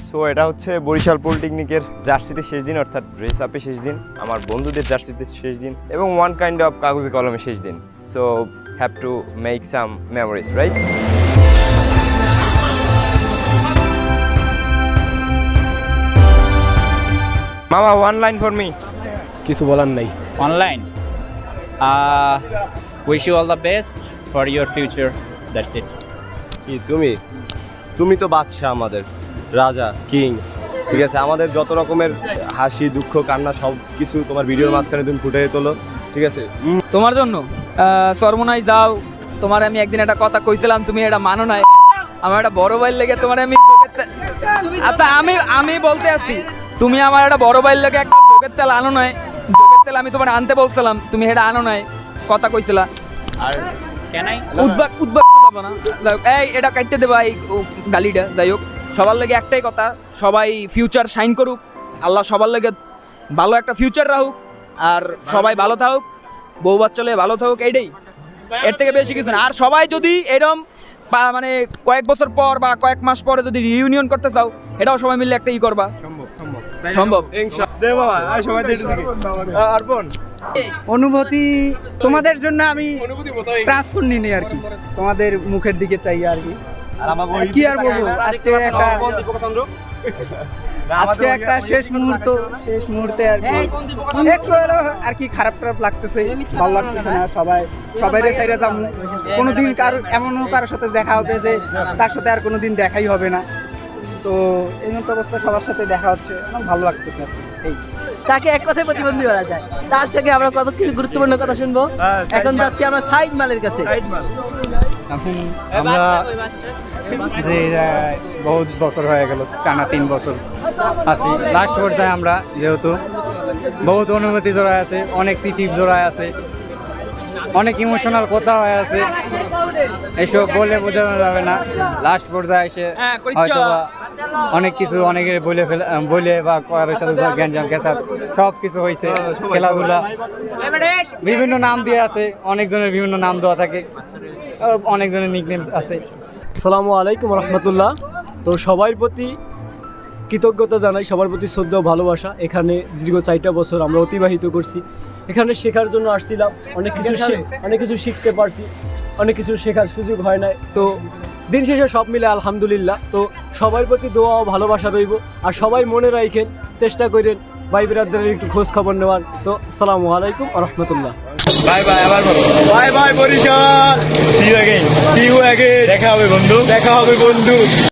So এটা হচ্ছে বরিশাল পলিটেকনিকের জার্সিতে শেষ দিন, অর্থাৎ ড্রেস আপে শেষ দিন, আমার বন্ধুদের জার্সিতে শেষ দিন এবং ওয়ান কাইন্ড অফ কাগজে কলমে শেষ দিন। So have to make some memories, right? মামা, ওয়ান লাইন ফর মি। কিছু বলার নাই। Online. Wish you all the best for your future. That's it. কি তুমি তো বাদশাহ, আমাদের রাজা, কিং, ঠিক আছে? আমাদের যত রকমের হাসি দুঃখ কান্না সব কিছু তোমার ভিডিওর মাঝখানে তুমি ফুটে তোলো, ঠিক আছে? তোমার জন্য সর্বনাই যাও। তোমার আমি একদিন একটা কথা কইছিলাম, তুমি এটা মানো নাই। আমার একটা বড় ভাইয়ের লেগে তোমার আমি আচ্ছা আমি বলতে আছি, তুমি আমার একটা বড় ভাইয়ের লেগে একটা যোগের তেল আনো নাই। যোগের তেল আমি তোমার আনতে বলছিলাম, তুমি এটা আনো নাই, কথা কইছিলা। আর can I? উদ্বাক পাবো না। যাই হোক, এই এটা কাটতে দেবা এই গালিটা। যাই হোক, সবার লেগে একটাই কথা, সবাই ফিউচার শাইন করুক, আল্লাহ সবার লেগে ভালো একটা ফিউচার রাখুক, আর সবাই ভালো থাকুক, বউ বাচ্চা ভালো থাকুক, এইটাই। এর থেকে বেশি কিছু না। আর সবাই যদি এরকম মানে কয়েক বছর পর বা কয়েক মাস পরে যদি রিইউনিয়ন করতে চাও, এটাও সবাই মিলে একটা ই করবা। সম্ভব। অনুভূতি তোমাদের জন্য আমি ট্রান্সফার নিই আর কি, তোমাদের মুখের দিকে চাই আর কি। কি আর বলবো, আজকে একটা শেষ মুহূর্তে আর কি একটু আর কি খারাপ লাগতেছে, ভালো লাগতেছে না। সবাই সাইরা যাবো, কোনোদিন কারোর সাথে দেখা হবে যে তার সাথে আর কোনোদিন দেখাই হবে না। তো এই মতো অবস্থা সবার সাথে দেখা হচ্ছে, আমার ভালো লাগতেছে আর কি। এই তাকে এক কথায় প্রতিবন্ধী করা যায়। তার থেকে আমরা কত কিছু গুরুত্বপূর্ণ কথা শুনবো। এখন যাচ্ছি আমরা সাইদ মালের কাছে। এখন আমরা যে বহুত বছর হয়ে গেল, টানা 3 বছর আছি। লাস্ট পর্যায়ে আমরা যেহেতু বহুত অনুভূতি জড়ায় আছে, অনেক স্মৃতি জড়ায় আছে, অনেক ইমোশনাল কথা হয়ে আছে, এসব বলে বোঝানো যাবে না। লাস্ট পর্যায়ে এসে হয়তো বা অনেক কিছু অনেকের বলে বা কারোর সাথে গ্যাঞ্জাম গ্যাসাত সব কিছু হয়েছে। খেলাধুলা বিভিন্ন নাম দিয়ে আছে, অনেকজনের বিভিন্ন নাম দেওয়া থাকে, অনেকজনের নিকনেম আছে। আসসালামু আলাইকুম রহমতুল্লাহ। তো সবার প্রতি কৃতজ্ঞতা জানাই, সবার প্রতি শ্রদ্ধা ও ভালোবাসা। এখানে দীর্ঘ 4টা বছর আমরা অতিবাহিত করছি। এখানে শেখার জন্য আসছিলাম, অনেক কিছু শিখতে পারছি, অনেক কিছু শেখার সুযোগ হয় না। তো দিন শেষে সব মিলে আলহামদুলিল্লাহ। তো সবার প্রতি দোয়া ও ভালোবাসা রইব, আর সবাই মনে রাখেন, চেষ্টা করেন ভাই বিরাদদের একটু খোঁজ খবর নেওয়ার। তো আসসালামু আলাইকুম রহমতুল্লাহ। বাই বাই, আবার bye bye Barishal. See you again, দেখা হবে বন্ধু।